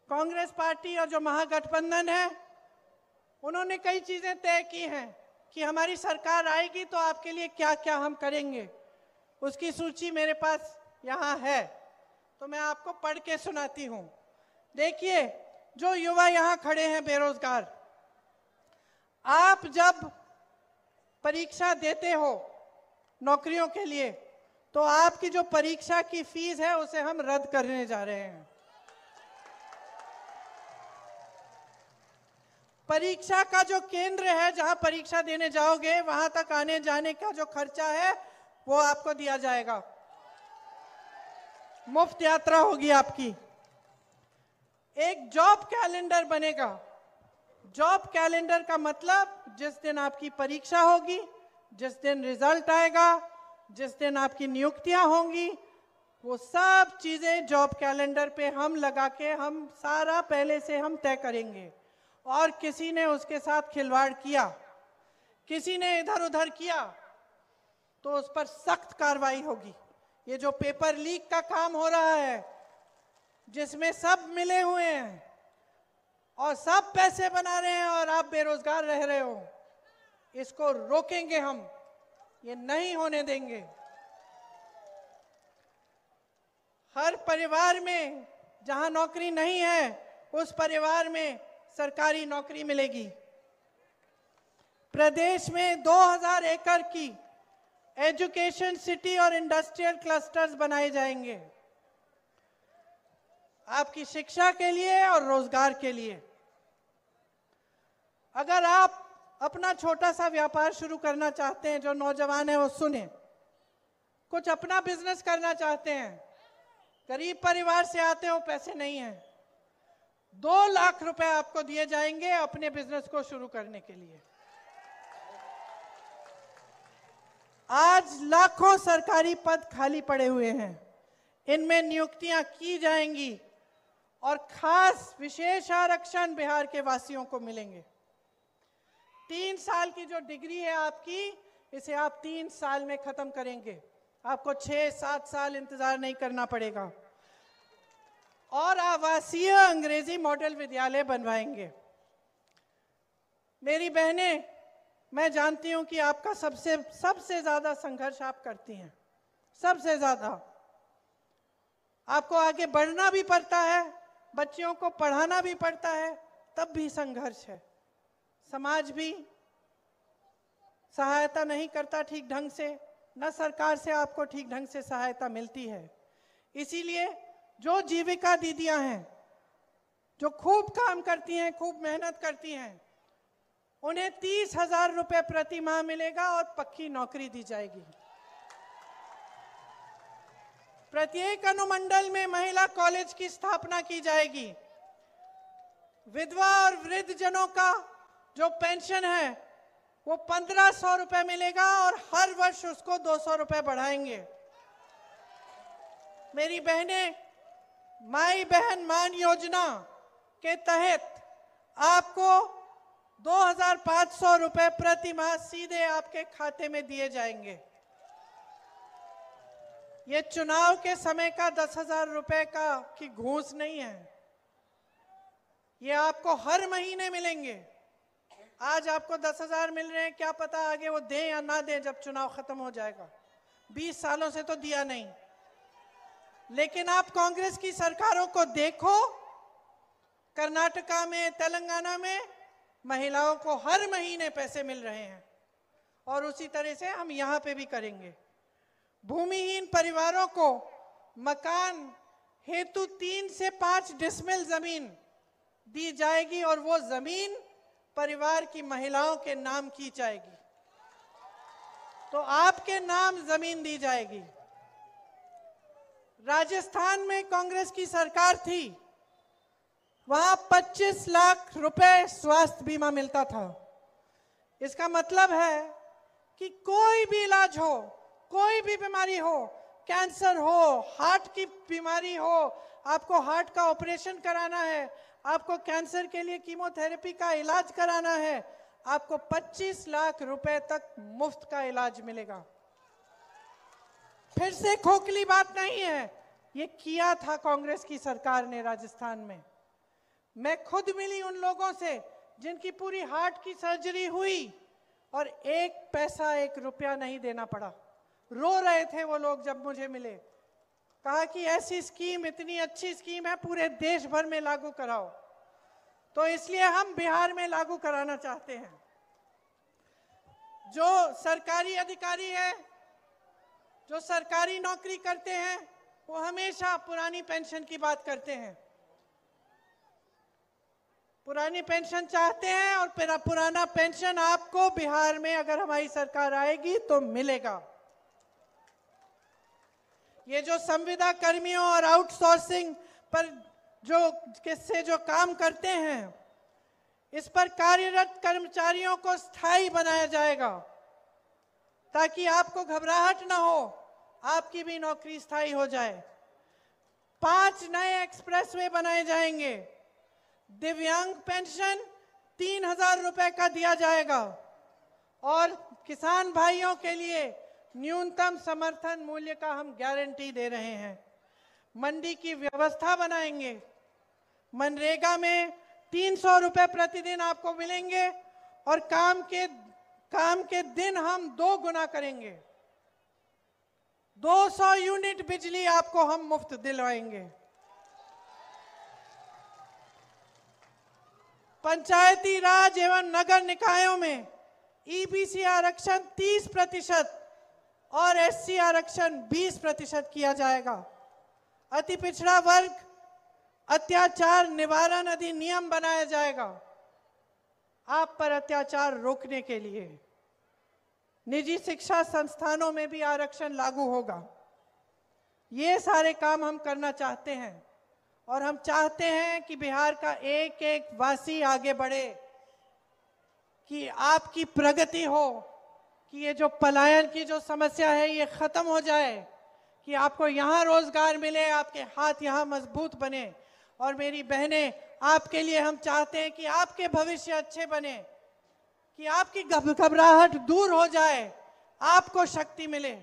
Congress party और जो महागठबंधन है उन्होंने कई चीजें तय की हैं कि हमारी सरकार आएगी तो आपके लिए क्या क्या हम करेंगे। उसकी सूची मेरे पास यहाँ है, तो मैं आपको पढ़ के सुनाती हूँ। देखिए, जो युवा यहाँ खड़े हैं बेरोजगार, आप जब परीक्षा देते हो नौकरियों के लिए तो आपकी जो परीक्षा की फीस है उसे हम रद्द करने जा रहे हैं। परीक्षा का जो केंद्र है जहां परीक्षा देने जाओगे वहां तक आने जाने का जो खर्चा है वो आपको दिया जाएगा, मुफ्त यात्रा होगी आपकी। एक जॉब कैलेंडर बनेगा। जॉब कैलेंडर का मतलब जिस दिन आपकी परीक्षा होगी, जिस दिन रिजल्ट आएगा, जिस दिन आपकी नियुक्तियां होंगी, वो सब चीजें जॉब कैलेंडर पे हम लगा के हम सारा पहले से हम तय करेंगे। और किसी ने उसके साथ खिलवाड़ किया, किसी ने इधर उधर किया तो उस पर सख्त कार्रवाई होगी। ये जो पेपर लीक का काम हो रहा है जिसमें सब मिले हुए हैं और सब पैसे बना रहे हैं और आप बेरोजगार रह रहे हो, इसको रोकेंगे हम, ये नहीं होने देंगे। हर परिवार में जहां नौकरी नहीं है उस परिवार में सरकारी नौकरी मिलेगी। प्रदेश में 2000 एकड़ की एजुकेशन सिटी और इंडस्ट्रियल क्लस्टर्स बनाए जाएंगे आपकी शिक्षा के लिए और रोजगार के लिए। अगर आप अपना छोटा सा व्यापार शुरू करना चाहते हैं, जो नौजवान है वो सुने, कुछ अपना बिजनेस करना चाहते हैं, गरीब परिवार से आते हो, पैसे नहीं है, 2 लाख रुपए आपको दिए जाएंगे अपने बिजनेस को शुरू करने के लिए। आज लाखों सरकारी पद खाली पड़े हुए हैं, इनमें नियुक्तियां की जाएंगी और खास विशेष आरक्षण बिहार के वासियों को मिलेंगे। 3 साल की जो डिग्री है आपकी, इसे आप 3 साल में खत्म करेंगे, आपको 6-7 साल इंतजार नहीं करना पड़ेगा। और आवासीय अंग्रेजी मॉडल विद्यालय बनवाएंगे। मेरी बहनें, मैं जानती हूं कि आपका सबसे ज्यादा संघर्ष आप करती हैं, सबसे ज्यादा आपको आगे बढ़ना भी पड़ता है, बच्चियों को पढ़ाना भी पड़ता है, तब भी संघर्ष है। समाज भी सहायता नहीं करता ठीक ढंग से, न सरकार से आपको ठीक ढंग से सहायता मिलती है। इसीलिए जो जीविका दीदियां हैं, जो खूब काम करती हैं, खूब मेहनत करती हैं, उन्हें 30,000 रुपए प्रति माह मिलेगा और पक्की नौकरी दी जाएगी। प्रत्येक अनुमंडल में महिला कॉलेज की स्थापना की जाएगी। विधवा और वृद्ध जनों का जो पेंशन है वो 1500 रुपए मिलेगा और हर वर्ष उसको 200 रुपए बढ़ाएंगे। मेरी बहनें, माई बहन मान योजना के तहत आपको 2500 रुपए प्रति माह सीधे आपके खाते में दिए जाएंगे। ये चुनाव के समय का 10,000 रुपए की घूस नहीं है, ये आपको हर महीने मिलेंगे। आज आपको 10,000 मिल रहे हैं, क्या पता आगे वो दें या ना दें जब चुनाव खत्म हो जाएगा। 20 सालों से तो दिया नहीं। लेकिन आप कांग्रेस की सरकारों को देखो, कर्नाटका में, तेलंगाना में महिलाओं को हर महीने पैसे मिल रहे हैं और उसी तरह से हम यहां पे भी करेंगे। भूमिहीन परिवारों को मकान हेतु 3 से 5 डिसमिल जमीन दी जाएगी और वो जमीन परिवार की महिलाओं के नाम की जाएगी, तो आपके नाम जमीन दी जाएगी। राजस्थान में कांग्रेस की सरकार थी, वहां 25 लाख रुपए स्वास्थ्य बीमा मिलता था। इसका मतलब है कि कोई भी इलाज हो, कोई भी बीमारी हो, कैंसर हो, हार्ट की बीमारी हो, आपको हार्ट का ऑपरेशन कराना है, आपको कैंसर के लिए कीमोथेरेपी का इलाज कराना है, आपको 25 लाख रुपए तक मुफ्त का इलाज मिलेगा। फिर से खोखली बात नहीं है, ये किया था कांग्रेस की सरकार ने राजस्थान में। मैं खुद मिली उन लोगों से जिनकी पूरी हार्ट की सर्जरी हुई और 1 रुपया नहीं देना पड़ा। रो रहे थे वो लोग जब मुझे मिले, कहा कि ऐसी स्कीम, इतनी अच्छी स्कीम है, पूरे देश भर में लागू कराओ। तो इसलिए हम बिहार में लागू कराना चाहते हैं। जो सरकारी अधिकारी है, जो सरकारी नौकरी करते हैं, वो हमेशा पुरानी पेंशन की बात करते हैं, पुरानी पेंशन चाहते हैं, और फिर पुराना पेंशन आपको बिहार में अगर हमारी सरकार आएगी तो मिलेगा। ये जो संविदा कर्मियों और आउटसोर्सिंग पर जो काम करते हैं, इस पर कार्यरत कर्मचारियों को स्थायी बनाया जाएगा ताकि आपको घबराहट ना हो, आपकी भी नौकरी स्थायी हो जाए। 5 नए एक्सप्रेसवे बनाए जाएंगे। दिव्यांग पेंशन 3000 रुपए का दिया जाएगा और किसान भाइयों के लिए न्यूनतम समर्थन मूल्य का हम गारंटी दे रहे हैं। मंडी की व्यवस्था बनाएंगे। मनरेगा में 300 रुपए प्रतिदिन आपको मिलेंगे और काम के दिन हम 2 गुना करेंगे। 200 यूनिट बिजली आपको हम मुफ्त दिलवाएंगे। पंचायती राज एवं नगर निकायों में ईबीसी आरक्षण 30% और एससी आरक्षण 20% किया जाएगा। अति पिछड़ा वर्ग अत्याचार निवारण अधिनियम बनाया जाएगा आप पर अत्याचार रोकने के लिए। निजी शिक्षा संस्थानों में भी आरक्षण लागू होगा। ये सारे काम हम करना चाहते हैं और हम चाहते हैं कि बिहार का एक एक वासी आगे बढ़े, कि आपकी प्रगति हो, कि ये जो पलायन की जो समस्या है ये खत्म हो जाए, कि आपको यहाँ रोजगार मिले, आपके हाथ यहाँ मजबूत बने। और मेरी बहनें, आपके लिए हम चाहते हैं कि आपके भविष्य अच्छे बने, कि आपकी घबराहट दूर हो जाए, आपको शक्ति मिले।